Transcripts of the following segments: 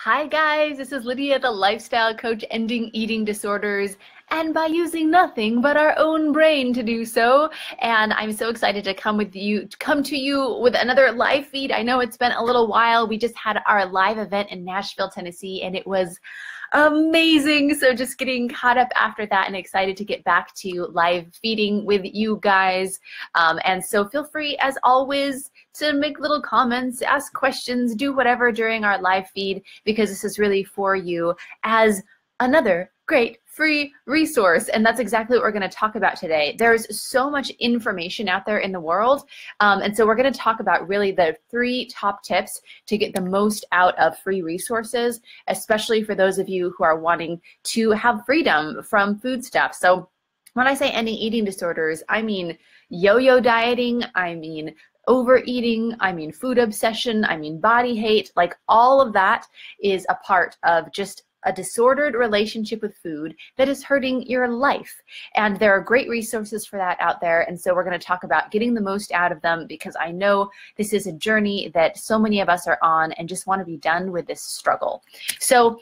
Hi guys, this is Lydia, the lifestyle coach ending eating disorders, and by using nothing but our own brain to do so. And I'm so excited to come to you with another live feed. I know it's been a little while. We just had our live event in Nashville, Tennessee, and it was amazing. So just getting caught up after that and excited to get back to live feeding with you guys. And so feel free, as always, to make little comments, ask questions, do whatever during our live feed, because this is really for you as another great free resource. And that's exactly what we're going to talk about today. There's so much information out there in the world. And so we're going to talk about really the 3 top tips to get the most out of free resources, especially for those of you who are wanting to have freedom from food stuff. So when I say ending eating disorders, I mean yo-yo dieting, I mean overeating, I mean food obsession, I mean body hate. Like, all of that is a part of just a disordered relationship with food that is hurting your life. And there are great resources for that out there. And so we're going to talk about getting the most out of them, because I know this is a journey that so many of us are on and just want to be done with this struggle. So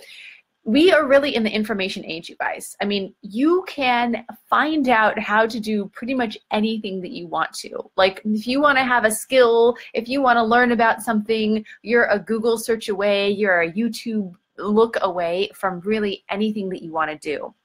we are really in the information age, you guys. I mean, you can find out how to do pretty much anything that you want to. Like, if you want to have a skill, if you want to learn about something, you're a Google search away, you're a YouTube look away from really anything that you want to do.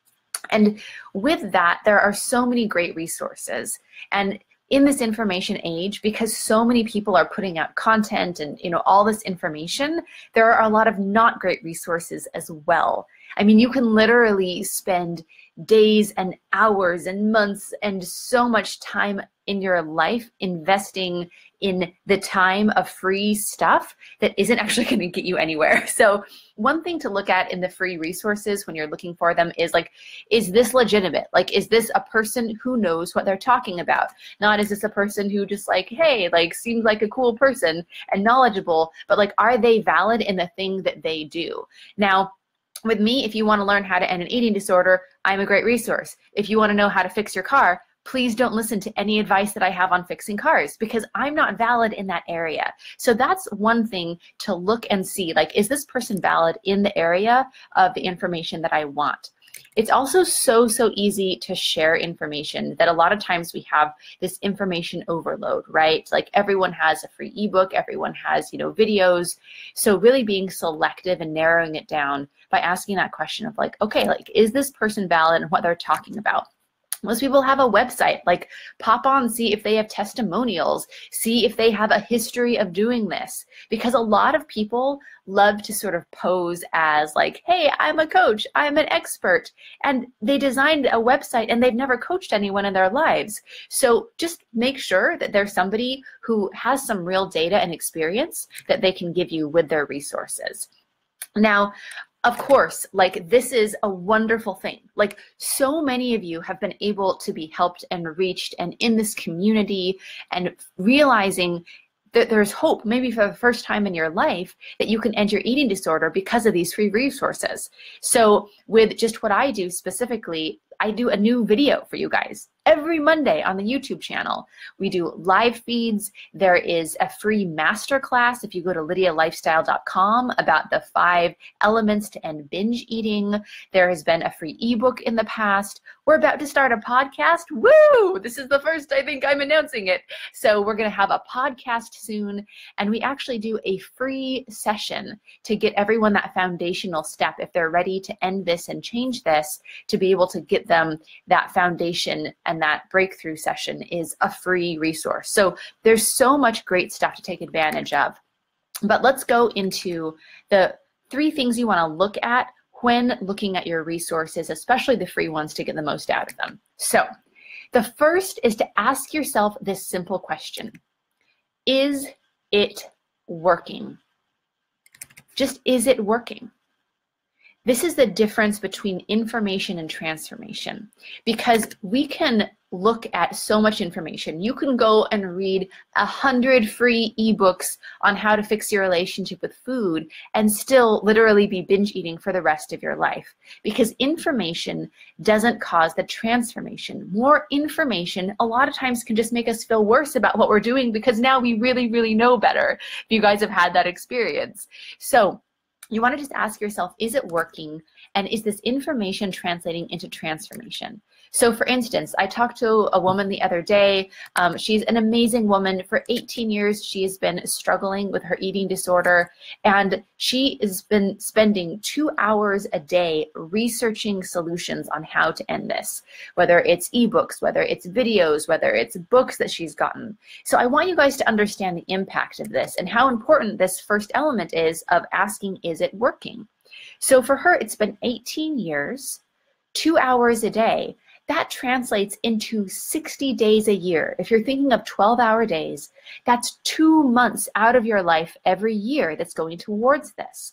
And with that, there are so many great resources. And in this information age, because so many people are putting out content and all this information, there are a lot of not great resources as well. I mean, you can literally spend days and hours and months and so much time in your life investing in the time of free stuff that isn't actually going to get you anywhere. So one thing to look at in the free resources when you're looking for them is, like, is this legitimate? Like, is this a person who knows what they're talking about? Not, is this a person who just, like, hey, like, seems like a cool person and knowledgeable, but, like, are they valid in the thing that they do? Now, with me, if you want to learn how to end an eating disorder, I'm a great resource. If you want to know how to fix your car, please don't listen to any advice that I have on fixing cars, because I'm not valid in that area. So that's one thing to look and see, like, is this person valid in the area of the information that I want? It's also so easy to share information that a lot of times we have this information overload, right? Like, everyone has a free ebook, everyone has, videos. So really being selective and narrowing it down by asking that question of, like, okay, like, is this person valid in what they're talking about? Most people have a website. Like, pop on, see if they have testimonials, see if they have a history of doing this, because a lot of people love to sort of pose as, like, hey, I'm a coach, I'm an expert, and they designed a website and they've never coached anyone in their lives. So just make sure that there's somebody who has some real data and experience that they can give you with their resources. Now, of course, like, this is a wonderful thing. Like, so many of you have been able to be helped and reached and in this community, and realizing that there's hope, maybe for the first time in your life, that you can end your eating disorder because of these free resources. So with just what I do specifically, I do a new video for you guys every Monday on the YouTube channel. We do live feeds. There is a free masterclass if you go to lydialifestyle.com about the 5 elements to end binge eating. There has been a free ebook in the past. We're about to start a podcast. Woo! This is the first I think I'm announcing it. So we're going to have a podcast soon, and we actually do a free session to get everyone that foundational step, if they're ready to end this and change this, to be able to get them that foundation. And that breakthrough session is a free resource. So there's so much great stuff to take advantage of. But let's go into the 3 things you want to look at when looking at your resources, especially the free ones, to get the most out of them. So the first is to ask yourself this simple question: is it working? Just, is it working? This is the difference between information and transformation, because we can look at so much information. You can go and read 100 free ebooks on how to fix your relationship with food and still literally be binge eating for the rest of your life, because information doesn't cause the transformation. More information a lot of times can just make us feel worse about what we're doing, because now we really know better, if you guys have had that experience. So you want to just ask yourself, is it working? And is this information translating into transformation? So for instance, I talked to a woman the other day. She's an amazing woman. For 18 years, she has been struggling with her eating disorder. And she has been spending 2 hours a day researching solutions on how to end this, whether it's ebooks, whether it's videos, whether it's books that she's gotten. So I want you guys to understand the impact of this and how important this first element is of asking, is it working? So for her, it's been 18 years, 2 hours a day. That translates into 60 days a year. If you're thinking of 12-hour days, that's 2 months out of your life every year that's going towards this.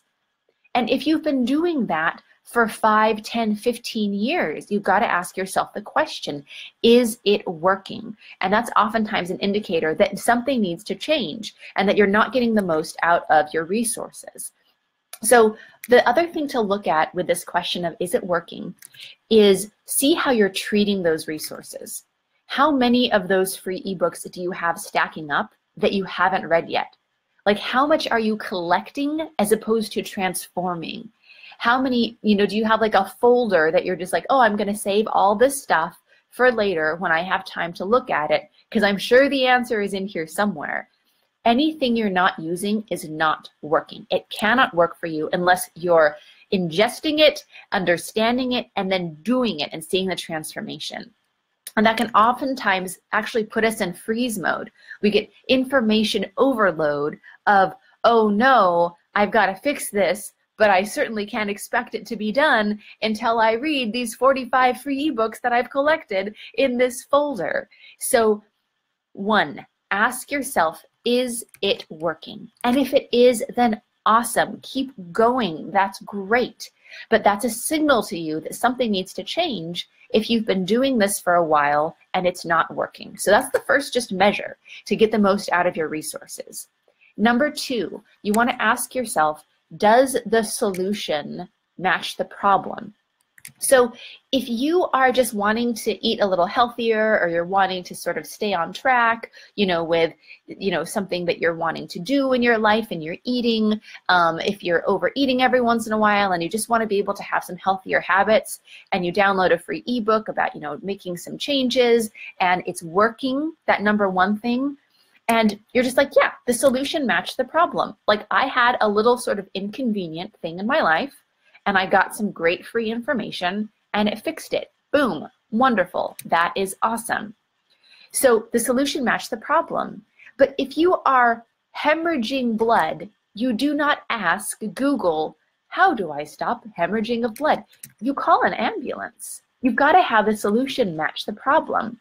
And if you've been doing that for 5, 10, 15 years, you've got to ask yourself the question, is it working? And that's oftentimes an indicator that something needs to change and that you're not getting the most out of your resources. So the other thing to look at with this question of is it working is see how you're treating those resources. How many of those free ebooks do you have stacking up that you haven't read yet? Like how much are you collecting as opposed to transforming? How many, do you have like a folder that you're just like, oh, I'm going to save all this stuff for later when I have time to look at it? Because I'm sure the answer is in here somewhere. Anything you're not using is not working. It cannot work for you unless you're ingesting it, understanding it, and then doing it and seeing the transformation. And that can oftentimes actually put us in freeze mode. We get information overload of, oh no, I've got to fix this, but I certainly can't expect it to be done until I read these 45 free ebooks that I've collected in this folder. So 1, ask yourself, is it working? And if it is, then awesome. Keep going. That's great. But that's a signal to you that something needs to change if you've been doing this for a while and it's not working. So that's the first just measure to get the most out of your resources. Number 2, you want to ask yourself, does the solution match the problem? So if you are just wanting to eat a little healthier, or you're wanting to sort of stay on track, with, something that you're wanting to do in your life and you're eating, if you're overeating every once in a while and you just want to be able to have some healthier habits, and you download a free ebook about, making some changes and it's working, that number 1 thing, and you're just like, yeah, the solution matched the problem. Like I had a little sort of inconvenient thing in my life, and I got some great free information and it fixed it. Boom, wonderful, that is awesome. So the solution matched the problem. But if you are hemorrhaging blood, you do not ask Google, how do I stop hemorrhaging of blood? You call an ambulance. You've got to have the solution match the problem.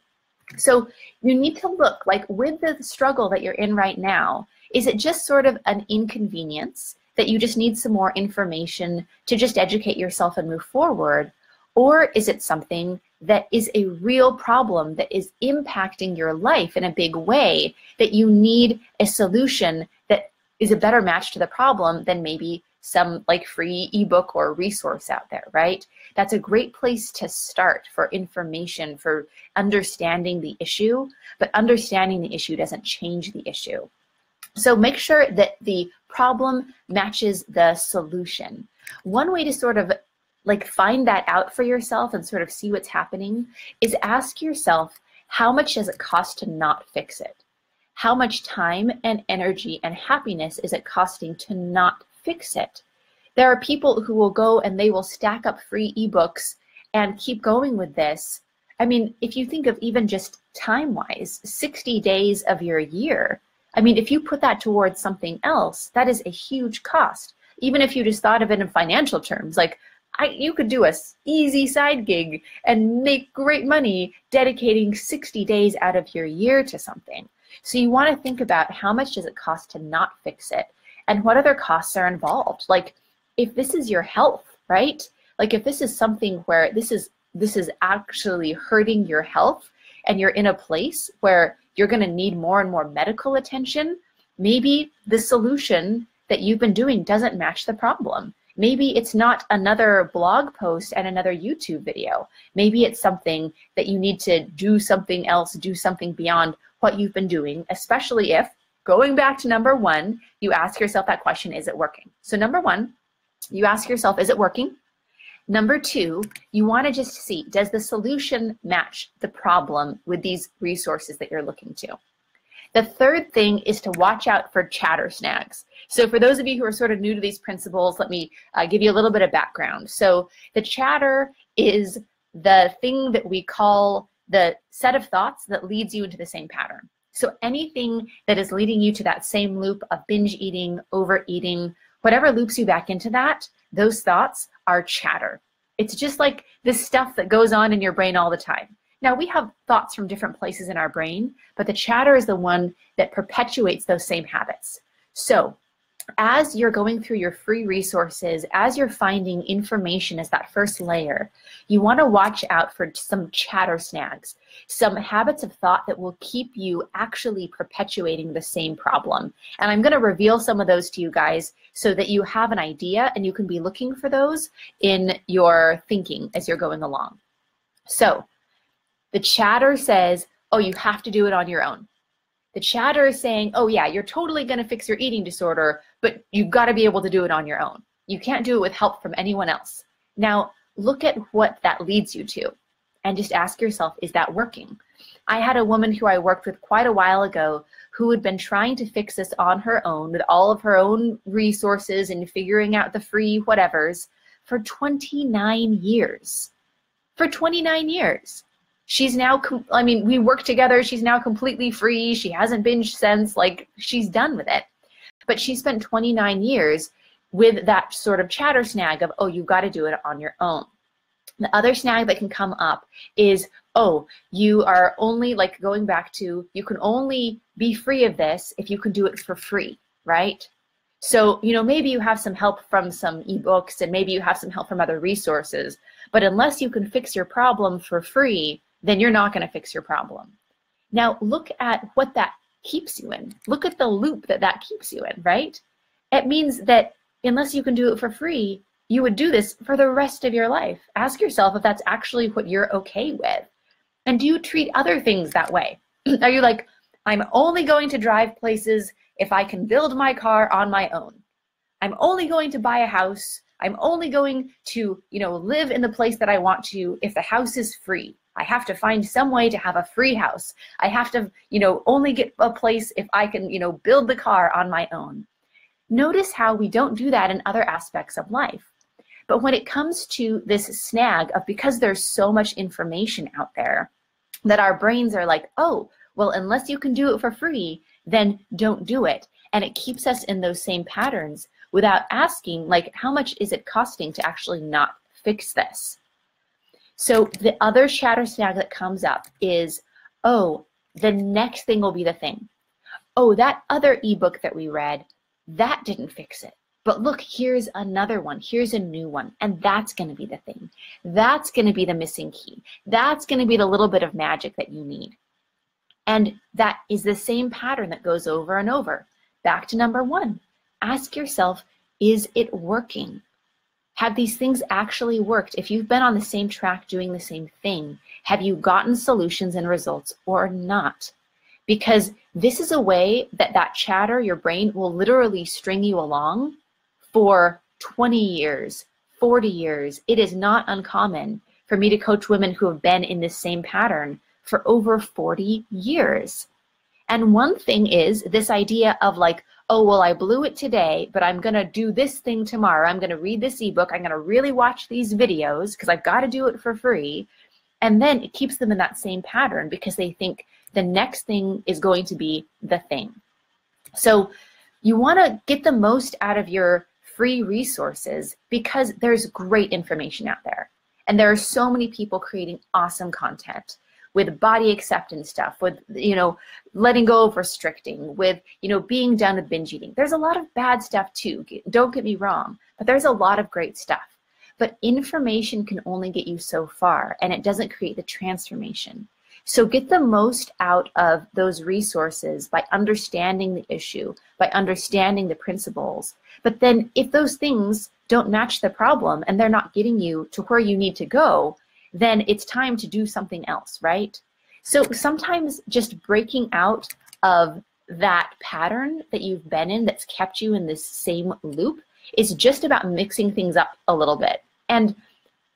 So you need to look, like with the struggle that you're in right now, is it just sort of an inconvenience that you just need some more information to just educate yourself and move forward? Or is it something that is a real problem that is impacting your life in a big way that you need a solution that is a better match to the problem than maybe some like free ebook or resource out there, right? That's a great place to start for information, for understanding the issue, but understanding the issue doesn't change the issue. So make sure that the problem matches the solution. One way to sort of like find that out for yourself and sort of see what's happening is ask yourself, how much does it cost to not fix it? How much time and energy and happiness is it costing to not fix it? There are people who will go and they will stack up free ebooks and keep going with this. I mean, if you think of even just time-wise, 60 days of your year, I mean, if you put that towards something else, that is a huge cost. Even if you just thought of it in financial terms, like you could do a easy side gig and make great money dedicating 60 days out of your year to something. So you want to think about how much does it cost to not fix it and what other costs are involved. Like if this is your health, right? Like if this is something where this is actually hurting your health and you're in a place where you're going to need more and more medical attention, maybe the solution that you've been doing doesn't match the problem. Maybe it's not another blog post and another YouTube video. Maybe it's something that you need to do something else, do something beyond what you've been doing, especially if, going back to number 1, you ask yourself that question, is it working? So number 1, You ask yourself, is it working? Number two, you want to just see, does the solution match the problem with these resources that you're looking to? The third thing is to watch out for chatter snags. So for those of you who are sort of new to these principles, let me give you a little bit of background. So the chatter is the thing that we call the set of thoughts that leads you into the same pattern. So anything that is leading you to that same loop of binge eating, overeating, whatever loops you back into that, those thoughts are chatter. It's just like this stuff that goes on in your brain all the time. Now, we have thoughts from different places in our brain, but the chatter is the one that perpetuates those same habits. So as you're going through your free resources, as you're finding information as that first layer, you want to watch out for some chatter snags, some habits of thought that will keep you actually perpetuating the same problem. And I'm going to reveal some of those to you guys so that you have an idea and you can be looking for those in your thinking as you're going along. So the chatter says, oh, you have to do it on your own. The chatter is saying, oh yeah, you're totally going to fix your eating disorder, but you've got to be able to do it on your own. You can't do it with help from anyone else. Now, look at what that leads you to and just ask yourself, is that working? I had a woman who I worked with quite a while ago who had been trying to fix this on her own with all of her own resources and figuring out the free whatevers for 29 years. For 29 years. She's now, I mean, we work together. She's now completely free. She hasn't binged since, like, she's done with it. But she spent 29 years with that sort of chatter snag of, oh, you've got to do it on your own. The other snag that can come up is, oh, you are only, like, going back to, you can only be free of this if you can do it for free, right? So, you know, maybe you have some help from some ebooks and maybe you have some help from other resources, but unless you can fix your problem for free, then you're not going to fix your problem. Now, look at what that keeps you in. Look at the loop that that keeps you in, right? It means that unless you can do it for free, you would do this for the rest of your life. Ask yourself if that's actually what you're okay with. And do you treat other things that way? Are you like, I'm only going to drive places if I can build my car on my own. I'm only going to buy a house. I'm only going to, you know, live in the place that I want to if the house is free. I have to find some way to have a free house. I have to, you know, only get a place if I can, you know, build the car on my own. Notice how we don't do that in other aspects of life. But when it comes to this snag of, because there's so much information out there that our brains are like, oh, well, unless you can do it for free, then don't do it. And it keeps us in those same patterns without asking, like, how much is it costing to actually not fix this? So the other chatter snag that comes up is, oh, the next thing will be the thing. Oh, that other ebook that we read, that didn't fix it. But look, here's another one. Here's a new one. And that's going to be the thing. That's going to be the missing key. That's going to be the little bit of magic that you need. And that is the same pattern that goes over and over. Back to number one. Ask yourself, is it working? Have these things actually worked? If you've been on the same track doing the same thing, have you gotten solutions and results or not? Because this is a way that that chatter, your brain, will literally string you along for 20 years, 40 years. It is not uncommon for me to coach women who have been in this same pattern for over 40 years. And one thing is this idea of like, oh, well, I blew it today, but I'm going to do this thing tomorrow. I'm going to read this ebook. I'm going to really watch these videos because I've got to do it for free. And then it keeps them in that same pattern because they think the next thing is going to be the thing. So you want to get the most out of your free resources because there's great information out there. And there are so many people creating awesome content with body acceptance stuff, with, you know, letting go of restricting, with, you know, being done with binge eating. There's a lot of bad stuff too, don't get me wrong, but there's a lot of great stuff. But information can only get you so far, and it doesn't create the transformation. So get the most out of those resources by understanding the issue, by understanding the principles. But then if those things don't match the problem and they're not getting you to where you need to go, then it's time to do something else, right? So sometimes just breaking out of that pattern that you've been in that's kept you in this same loop It's just about mixing things up a little bit. And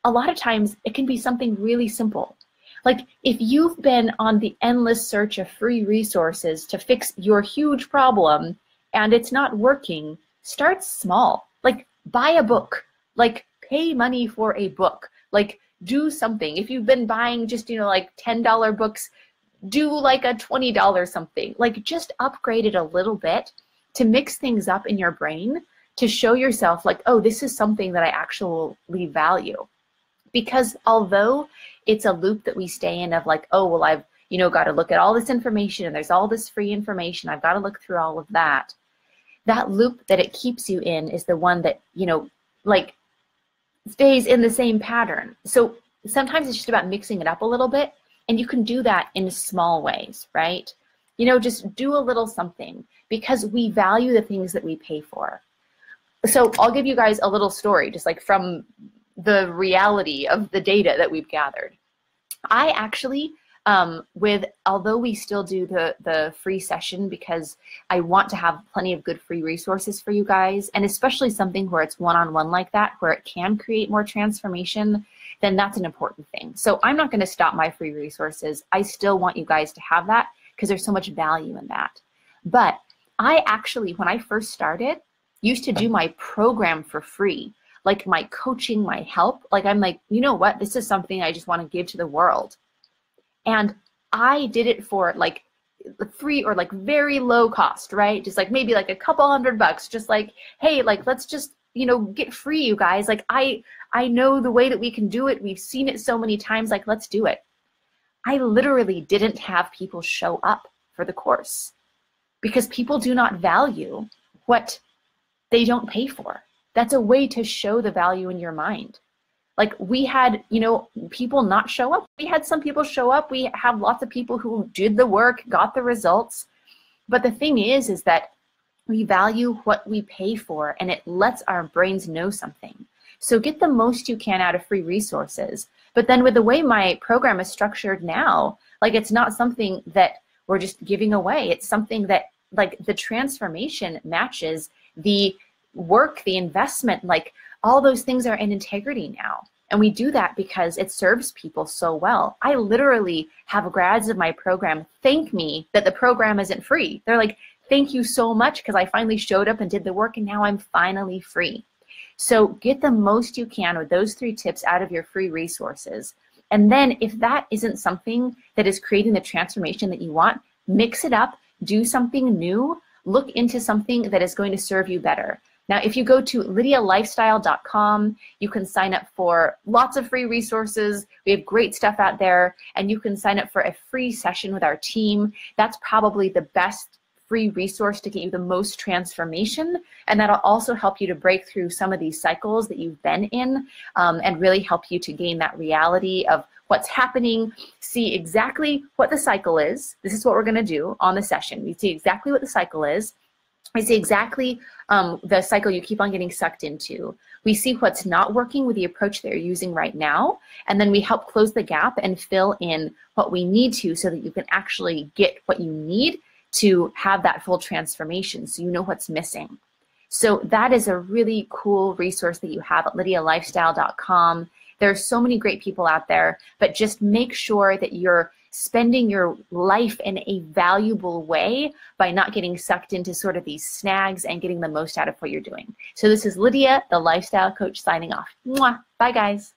a lot of times it can be something really simple. Like if you've been on the endless search of free resources to fix your huge problem and it's not working, start small. Like buy a book, like pay money for a book, like do something. If you've been buying just, like $10 books, do like a $20 something. Like just upgrade it a little bit to mix things up in your brain to show yourself like, oh, this is something that I actually value. Because although it's a loop that we stay in of like, oh, well, I've, got to look at all this information and there's all this free information, I've got to look through all of that. That loop that it keeps you in is the one that, like stays in the same pattern. So sometimes it's just about mixing it up a little bit, and you can do that in small ways, right? Just do a little something because we value the things that we pay for. So I'll give you guys a little story, just like from the reality of the data that we've gathered. I actually, although we still do the free session because I want to have plenty of good free resources for you guys, and especially something where it's one-on-one like that, where it can create more transformation, then that's an important thing. So I'm not going to stop my free resources. I still want you guys to have that because there's so much value in that. But I actually, when I first started, used to do my program for free, like my coaching, my help. Like I'm like, you know what? This is something I just want to give to the world. And I did it for like free or like very low cost, right? Just like maybe like a couple $100, just like, hey, like let's just, get free, you guys. Like I know the way that we can do it. We've seen it so many times, like let's do it. I literally didn't have people show up for the course because people do not value what they don't pay for. That's a way to show the value in your mind. Like we had, people not show up. We had some people show up. We have lots of people who did the work, got the results. But the thing is that we value what we pay for, and it lets our brains know something. So get the most you can out of free resources. But then with the way my program is structured now, like it's not something that we're just giving away. It's something that like the transformation matches the work, the investment, like all those things are in integrity now. And we do that because it serves people so well. I literally have grads of my program thank me that the program isn't free. They're like, thank you so much because I finally showed up and did the work and now I'm finally free. So get the most you can with those 3 tips out of your free resources. And then if that isn't something that is creating the transformation that you want, mix it up, do something new, look into something that is going to serve you better. Now, if you go to lydialifestyle.com, you can sign up for lots of free resources. We have great stuff out there, and you can sign up for a free session with our team. That's probably the best free resource to get you the most transformation, and that'll also help you to break through some of these cycles that you've been in, and really help you to gain that reality of what's happening, see exactly what the cycle is. This is what we're going to do on the session. We see exactly what the cycle is. We see exactly the cycle you keep on getting sucked into. We see what's not working with the approach that you're using right now, and then we help close the gap and fill in what we need to so that you can actually get what you need to have that full transformation, so you know what's missing. So that is a really cool resource that you have at lydialifestyle.com. There are so many great people out there, but just make sure that you're spending your life in a valuable way by not getting sucked into sort of these snags and getting the most out of what you're doing. So this is Lydia, the lifestyle coach, signing off. Mwah. Bye, guys.